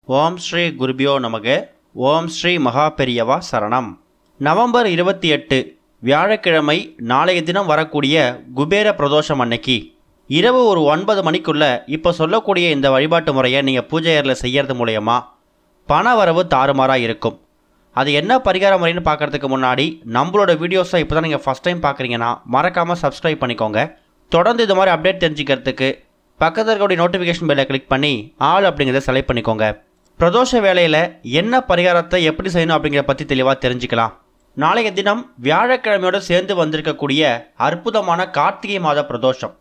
ஓம் ஸ்ரீ குருபியோ நமக. ஓம் ஸ்ரீ மகாபெரியவா சரணம். நவம்பர் 28 வியாழக்கிழமை நாளைய தினம் வரக்கூடிய குபேர பிரதோஷம் அன்னைக்கு இரவு ஒரு 9 மணிக்குள்ள இப்போ சொல்லக்கூடிய இந்த வழிபாட்டு முறையை நீங்கள் பூஜை அறையில் செய்யறது மூலயமா பண வரவு தாறுமாறாக இருக்கும். அது என்ன பரிகார முறைன்னு பார்க்கறதுக்கு முன்னாடி நம்மளோட வீடியோஸை இப்போ தான் நீங்கள் ஃபஸ்ட் டைம் பார்க்குறீங்கன்னா மறக்காமல் சப்ஸ்கிரைப் பண்ணிக்கோங்க. தொடர்ந்து இது மாதிரி அப்டேட் தெரிஞ்சுக்கிறதுக்கு பக்கத்தில் இருக்கக்கூடிய நோட்டிஃபிகேஷன் பெல்லை கிளிக் பண்ணி ஆல் அப்படிங்கிறத செலக்ட் பண்ணிக்கோங்க. பிரதோஷ வேளையில் என்ன பரிகாரத்தை எப்படி செய்யணும் அப்படிங்கிறத பற்றி தெளிவாக தெரிஞ்சுக்கலாம். நாளைய தினம் வியாழக்கிழமையோடு சேர்ந்து வந்திருக்கக்கூடிய அற்புதமான கார்த்திகை மாத பிரதோஷம்.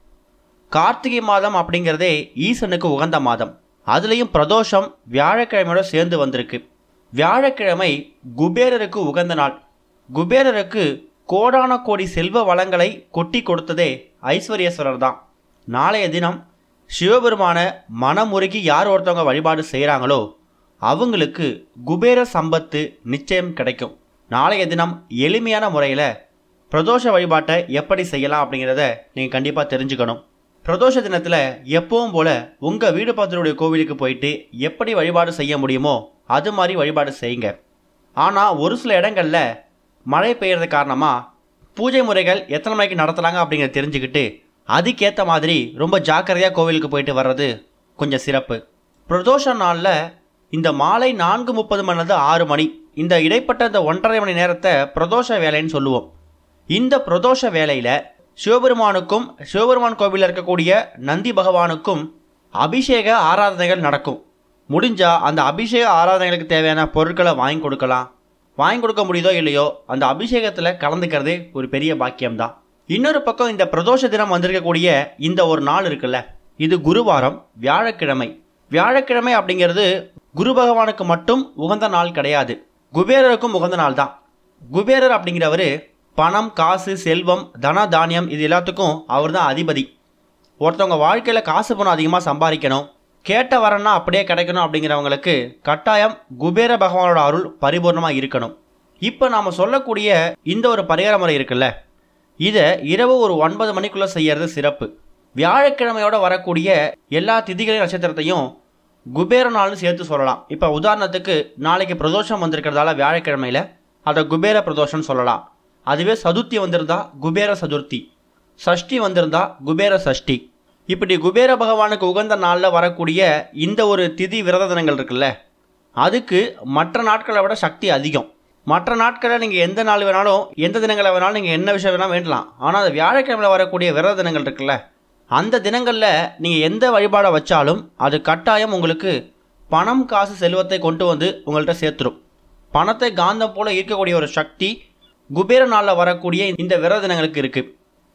கார்த்திகை மாதம் அப்படிங்கிறதே ஈசனுக்கு உகந்த மாதம். அதுலேயும் பிரதோஷம் வியாழக்கிழமையோடு சேர்ந்து வந்திருக்கு. வியாழக்கிழமை குபேரருக்கு உகந்த நாள். குபேரருக்கு கோடான கோடி செல்வ வளங்களை கொட்டி கொடுத்ததே ஐஸ்வர்யேஸ்வரர் தான். நாளைய தினம் சிவபெருமான மனமுருகி யார் ஒருத்தவங்க வழிபாடு செய்கிறாங்களோ அவங்களுக்கு குபேர சம்பத்து நிச்சயம் கிடைக்கும். நாளைய தினம் எளிமையான முறையில் பிரதோஷ வழிபாட்டை எப்படி செய்யலாம் அப்படிங்கிறத நீங்கள் கண்டிப்பாக தெரிஞ்சுக்கணும். பிரதோஷ தினத்தில் எப்பவும் போல் உங்கள் வீடு பக்கத்துடைய கோவிலுக்கு போயிட்டு எப்படி வழிபாடு செய்ய முடியுமோ அது மாதிரி வழிபாடு செய்யுங்க. ஆனால் ஒரு சில இடங்களில் மழை பெய்யறது காரணமாக பூஜை முறைகள் எத்தனை மணிக்கு நடத்துகிறாங்க அப்படிங்கிறத தெரிஞ்சுக்கிட்டு அதுக்கேற்ற மாதிரி ரொம்ப ஜாக்கிரதையாக கோவிலுக்கு போயிட்டு வர்றது கொஞ்சம் சிறப்பு. பிரதோஷ நாளில் இந்த மாலை 4:30 மணிலேருந்து 6 மணி இந்த இடைப்பட்ட இந்த 1.5 மணி நேரத்தை பிரதோஷ வேலைன்னு சொல்லுவோம். இந்த பிரதோஷ வேலையில் சிவபெருமானுக்கும் சிவபெருமான் கோவிலில் இருக்கக்கூடிய நந்தி பகவானுக்கும் அபிஷேக ஆராதனைகள் நடக்கும். முடிஞ்சால் அந்த அபிஷேக ஆராதனைகளுக்கு தேவையான பொருட்களை வாங்கி கொடுக்கலாம். வாங்கி கொடுக்க முடியுதோ இல்லையோ அந்த அபிஷேகத்தில் கலந்துக்கிறதே ஒரு பெரிய பாக்கியம்தான். இன்னொரு பக்கம் இந்த பிரதோஷ தினம் வந்திருக்கக்கூடிய இந்த ஒரு நாள் இருக்குல்ல, இது குருவாரம் வியாழக்கிழமை. வியாழக்கிழமை அப்படிங்கிறது குரு பகவானுக்கு மட்டும் உகந்த நாள் கிடையாது, குபேரருக்கும் உகந்த நாள் தான். குபேரர் அப்படிங்கிறவர் பணம், காசு, செல்வம், தன தானியம் இது எல்லாத்துக்கும் அவர் தான் அதிபதி. ஒருத்தவங்க வாழ்க்கையில் காசு பணம் அதிகமாக சம்பாதிக்கணும், கேட்ட வரன்னா அப்படியே கிடைக்கணும் அப்படிங்கிறவங்களுக்கு கட்டாயம் குபேர பகவானோட அருள் பரிபூர்ணமாக இருக்கணும். இப்போ நாம் சொல்லக்கூடிய இந்த ஒரு பரிகார முறை இருக்குல்ல, இதை இரவு ஒரு 9 மணிக்குள்ளே செய்யறது சிறப்பு. வியாழக்கிழமையோட வரக்கூடிய எல்லா திதிகளின் நட்சத்திரத்தையும் குபேர நாள்னு சேர்த்து சொல்லலாம். இப்போ உதாரணத்துக்கு நாளைக்கு பிரதோஷம் வந்திருக்கிறதால வியாழக்கிழமையில் அதை குபேர பிரதோஷம்னு சொல்லலாம். அதுவே சதுர்த்தி வந்திருந்தா குபேர சதுர்த்தி, சஷ்டி வந்திருந்தா குபேர சஷ்டி. இப்படி குபேர பகவானுக்கு உகந்த நாளில் வரக்கூடிய இந்த ஒரு திதி விரத தினங்கள் இருக்குல்ல, அதுக்கு மற்ற நாட்களை விட சக்தி அதிகம். மற்ற நாட்களில் நீங்கள் எந்த நாள் வேணாலும் எந்த தினங்களை வேணாலும் நீங்கள் என்ன விஷயம் வேணாலும் வேண்டலாம். ஆனால் அது வியாழக்கிழமையில் வரக்கூடிய விரத தினங்கள் இருக்குல்ல, அந்த தினங்களில் நீங்கள் எந்த வழிபாடை வச்சாலும் அது கட்டாயம் உங்களுக்கு பணம், காசு, செல்வத்தை கொண்டு வந்து உங்கள்கிட்ட சேர்த்துரும். பணத்தை காந்தம் போல் ஈர்க்கக்கூடிய ஒரு சக்தி குபேர நாளில் வரக்கூடிய இந்த விரத தினங்களுக்கு இருக்குது.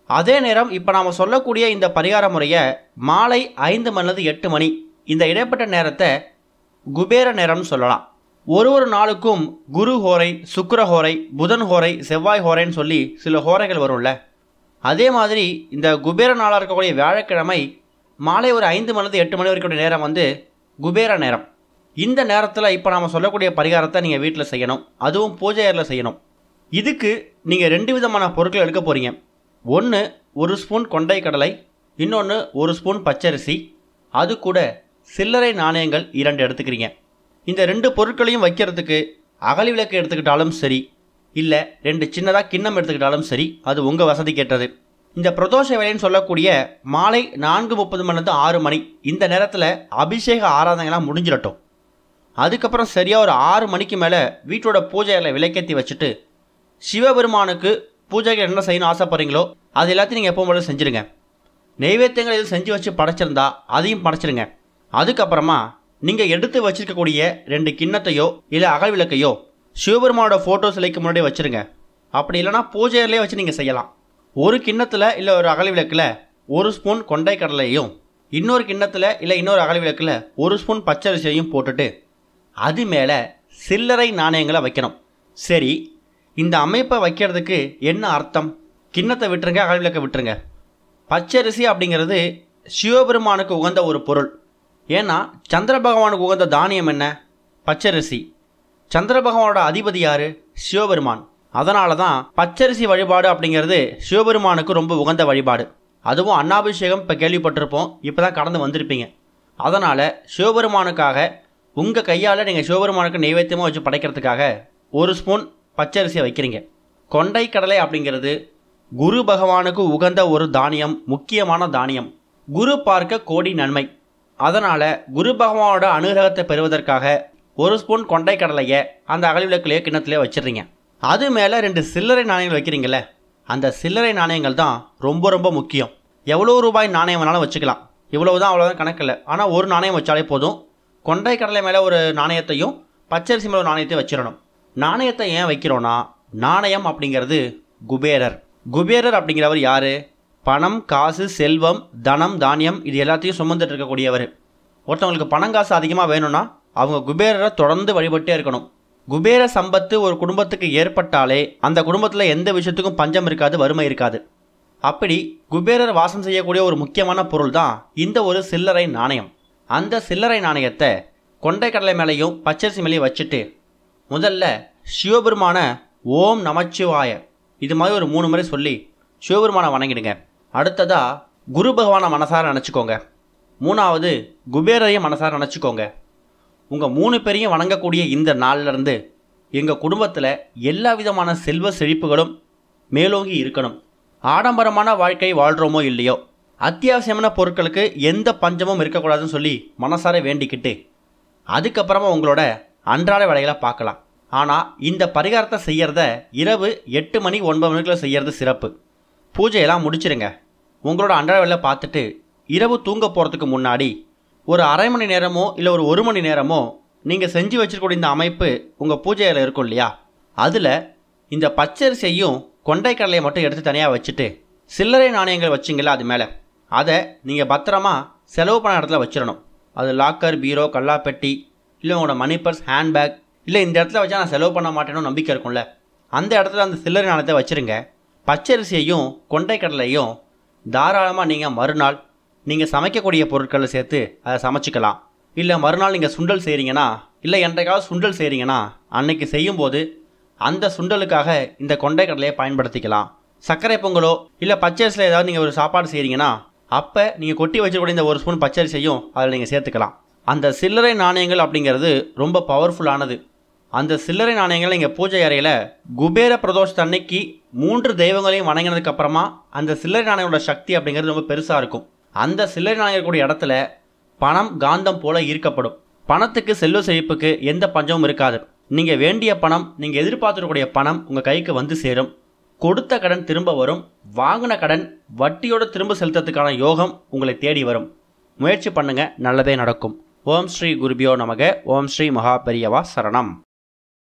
அதே நேரம் இப்போ நாம் சொல்லக்கூடிய இந்த பரிகார முறையை மாலை 5 மணிலேருந்து 8 மணி இந்த இடைப்பட்ட நேரத்தை குபேர நேரம்னு சொல்லலாம். ஒரு நாளுக்கும் குரு ஹோரை, சுக்கிர ஹோரை, புதன் ஹோரை, செவ்வாய் ஹோரைன்னு சொல்லி சில ஹோரைகள் வரும்ல, அதே மாதிரி இந்த குபேர நாளாக இருக்கக்கூடிய வியாழக்கிழமை மாலை ஒரு 5 மணிலேருந்து 8 மணி வரைக்கும் நேரம் வந்து குபேர நேரம். இந்த நேரத்தில் இப்போ நாம் சொல்லக்கூடிய பரிகாரத்தை நீங்கள் வீட்டில் செய்யணும், அதுவும் பூஜை அறையில் செய்யணும். இதுக்கு நீங்கள் 2 விதமான பொருட்கள் எடுக்க போகிறீங்க. ஒன்று 1 ஸ்பூன் கொண்டை கடலை, இன்னொன்று 1 ஸ்பூன் பச்சரிசி, அது கூட சில்லறை நாணயங்கள் 2 எடுத்துக்கிறீங்க. இந்த 2 பொருட்களையும் வைக்கிறதுக்கு அகல் விளக்கு எடுத்துக்கிட்டாலும் சரி, இல்லை 2 சின்னதாக கிண்ணம் எடுத்துக்கிட்டாலும் சரி, அது உங்கள் வசதி கேட்டது. இந்த பிரதோஷ வேலைன்னு சொல்லக்கூடிய மாலை 4:30 மணிலேருந்து 6 மணி இந்த நேரத்தில் அபிஷேக ஆராதனைலாம் முடிஞ்சிடட்டும். அதுக்கப்புறம் சரியாக ஒரு 6 மணிக்கு மேலே வீட்டோட பூஜையில் விளக்கேற்றி வச்சுட்டு சிவபெருமானுக்கு பூஜைகள் என்ன செய்யணும் ஆசைப்படுறீங்களோ அது எல்லாத்தையும் நீங்கள் எப்பவும் போல செஞ்சுருங்க. நெய்வேத்தியங்கள் எதுவும் செஞ்சு வச்சு படைச்சிருந்தா அதையும் படைச்சிருங்க. அதுக்கப்புறமா நீங்கள் எடுத்து வச்சிருக்கக்கூடிய 2 கிண்ணத்தையோ இல்லை அகல் விளக்கையோ சிவபெருமானோட ஃபோட்டோ சிலைக்கு முன்னாடி வச்சுருங்க. அப்படி இல்லைனா பூஜையிலே வச்சு நீங்கள் செய்யலாம். ஒரு கிண்ணத்தில் இல்லை ஒரு அகல் விளக்கில் 1 ஸ்பூன் கொண்டை கடலையும், இன்னொரு கிண்ணத்தில் இல்லை இன்னொரு அகல் விளக்கில் 1 ஸ்பூன் பச்சரிசியையும் போட்டுட்டு அது மேலே சில்லறை நாணயங்களை வைக்கணும். சரி, இந்த அமைப்பை வைக்கிறதுக்கு என்ன அர்த்தம்? கிண்ணத்தை விட்டுருங்க, அகல் விளக்கை விட்டுருங்க. பச்சரிசி அப்படிங்கிறது சிவபெருமானுக்கு உகந்த ஒரு பொருள். ஏன்னா சந்திர பகவானுக்கு உகந்த தானியம் என்ன? பச்சரிசி. சந்திர பகவானோட அதிபதி யார்? சிவபெருமான். அதனால தான் பச்சரிசி வழிபாடு அப்படிங்கிறது சிவபெருமானுக்கு ரொம்ப உகந்த வழிபாடு. அதுவும் அன்னாபிஷேகம் இப்போ கேள்விப்பட்டிருப்போம், இப்போ தான் கடந்து வந்திருப்பீங்க. அதனால் சிவபெருமானுக்காக உங்கள் கையால் நீங்கள் சிவபெருமானுக்கு நைவேத்தியமாக வச்சு படைக்கிறதுக்காக 1 ஸ்பூன் பச்சரிசியை வைக்கிறீங்க. கொண்டை கடலை அப்படிங்கிறது குரு பகவானுக்கு உகந்த ஒரு தானியம், முக்கியமான தானியம். குரு பார்க்க கோடி நன்மை. அதனால் குரு பகவானோட அனுகிரகத்தை பெறுவதற்காக 1 ஸ்பூன் கொண்டை கடலையை அந்த அகல் விளக்குலேயே கிண்ணத்துலேயே வச்சிடுறீங்க. அது மேலே 2 சில்லறை நாணயங்கள் வைக்கிறீங்களே, அந்த சில்லறை நாணயங்கள் தான் ரொம்ப ரொம்ப முக்கியம். எவ்வளோ ரூபாய் நாணயம் வேணாலும் வச்சுக்கலாம், இவ்வளவுதான் அவ்வளோதான் கணக்கில்லை. ஆனால் ஒரு நாணயம் வச்சாலே போதும். கொண்டை கடலை மேலே ஒரு நாணயத்தையும் பச்சரிசி மேலே ஒரு நாணயத்தையும் வச்சிடணும். நாணயத்தை ஏன் வைக்கிறோன்னா, நாணயம் அப்படிங்கிறது குபேரர். குபேரர் அப்படிங்கிறவர் யார்? பணம், காசு, செல்வம், தனம், தானியம் இது எல்லாத்தையும் சுமந்துட்டு இருக்கக்கூடியவர். ஒருத்தவங்களுக்கு பணம் காசு அதிகமாக வேணும்னா அவங்க குபேரரை தொடர்ந்து வழிபட்டே இருக்கணும். குபேர சம்பத்து ஒரு குடும்பத்துக்கு ஏற்பட்டாலே அந்த குடும்பத்தில் எந்த விஷயத்துக்கும் பஞ்சம் இருக்காது, வறுமை இருக்காது. அப்படி குபேரர் வாசம் செய்யக்கூடிய ஒரு முக்கியமான பொருள் தான் இந்த ஒரு சில்லறை நாணயம். அந்த சில்லறை நாணயத்தை கொண்டை கடலை மேலேயும் பச்சரிசி மேலேயும் வச்சுட்டு முதல்ல சிவபெருமான ஓம் நமச்சிவாய இது மாதிரி ஒரு 3 முறை சொல்லி சிவபெருமானை வணங்கிடுங்க. அடுத்ததா குரு பகவானை மனசார நினச்சிக்கோங்க. 3வது குபேரையும் மனசார நினச்சிக்கோங்க. உங்கள் 3 பேரையும் வணங்கக்கூடிய இந்த நாளிலிருந்து எங்கள் குடும்பத்தில் எல்லா விதமான செல்வ செழிப்புகளும் மேலோங்கி இருக்கணும். ஆடம்பரமான வாழ்க்கை வாழ்கிறோமோ இல்லையோ, அத்தியாவசியமான பொருட்களுக்கு எந்த பஞ்சமும் இருக்கக்கூடாதுன்னு சொல்லி மனசார வேண்டிக்கிட்டு அதுக்கப்புறமா உங்களோட அன்றாட வேலைகளை பார்க்கலாம். ஆனால் இந்த பரிகாரத்தை செய்கிறத இரவு 8 மணி 9 மணிக்குள்ள செய்கிறது சிறப்பு. பூஜையெல்லாம் முடிச்சிருங்க. உங்களோட அன்றாட வேலையை பார்த்துட்டு இரவு தூங்க போகிறதுக்கு முன்னாடி ஒரு அரை மணி நேரமோ இல்லை ஒரு 1 மணி நேரமோ நீங்கள் செஞ்சு வச்சுருக்கூடிய இந்த அமைப்பு உங்கள் பூஜையில் இருக்கும் இல்லையா, அதில் இந்த பச்சரிசியையும் கொண்டை கடலையை மட்டும் எடுத்து தனியாக வச்சுட்டு சில்லறை நாணயங்கள் வச்சிங்களா அது மேலே, அதை நீங்கள் பத்திரமா செலவு பண்ண இடத்துல வச்சிடணும். அது லாக்கர், பீரோ, கல்லாப்பெட்டி, இல்லை உங்களோட மணி பர்ஸ், ஹேண்ட்பேக், இல்லை இந்த இடத்துல வச்சா நான் செலவு பண்ண மாட்டேன்னு நம்பிக்கை இருக்கும்ல, அந்த இடத்துல அந்த சில்லறை நாணயத்தை வச்சுருங்க. பச்சரிசியையும் கொண்டை கடலையும் தாராளமாக நீங்கள் மறுநாள் நீங்கள் சமைக்கக்கூடிய பொருட்களை சேர்த்து அதை சமைச்சிக்கலாம். இல்லை மறுநாள் நீங்கள் சுண்டல் செய்கிறீங்கன்னா, இல்லை என்றைக்காவது சுண்டல் செய்கிறீங்கன்னா அன்னைக்கு செய்யும்போது அந்த சுண்டலுக்காக இந்த கொண்டை கடலையை பயன்படுத்திக்கலாம். சர்க்கரை பொங்கலோ இல்லை பச்சரிசியில் ஏதாவது நீங்கள் ஒரு சாப்பாடு செய்கிறீங்கன்னா அப்போ நீங்கள் கொட்டி வச்சுக்கூடிய இந்த 1 ஸ்பூன் பச்சரிசியும் அதில் நீங்கள் சேர்த்துக்கலாம். அந்த சில்லறை நாணயங்கள் அப்படிங்கிறது ரொம்ப பவர்ஃபுல்லானது. அந்த சில்லறை நாணயங்கள் நீங்கள் பூஜை அறையில் குபேர பிரதோஷத்தன்னைக்கு 3 தெய்வங்களையும் வணங்கினதுக்கு அப்புறமா அந்த சில்லறை நாணயங்களோட சக்தி அப்படிங்கிறது ரொம்ப பெருசாக இருக்கும். அந்த சில்லறை நாணயக்கூடிய இடத்துல பணம் காந்தம் போல ஈர்க்கப்படும். பணத்துக்கு செல்வ செழிப்புக்கு எந்த பஞ்சமும் இருக்காது. நீங்கள் வேண்டிய பணம், நீங்கள் எதிர்பார்த்துக்கூடிய பணம் உங்கள் கைக்கு வந்து சேரும். கொடுத்த கடன் திரும்ப வரும். வாங்கின கடன் வட்டியோடு திரும்ப செலுத்துறதுக்கான யோகம் உங்களை தேடி வரும். முயற்சி பண்ணுங்க, நல்லதே நடக்கும். ஓம் ஸ்ரீ குருபியோ நமக. ஓம் ஸ்ரீ மகா பெரியவா சரணம்.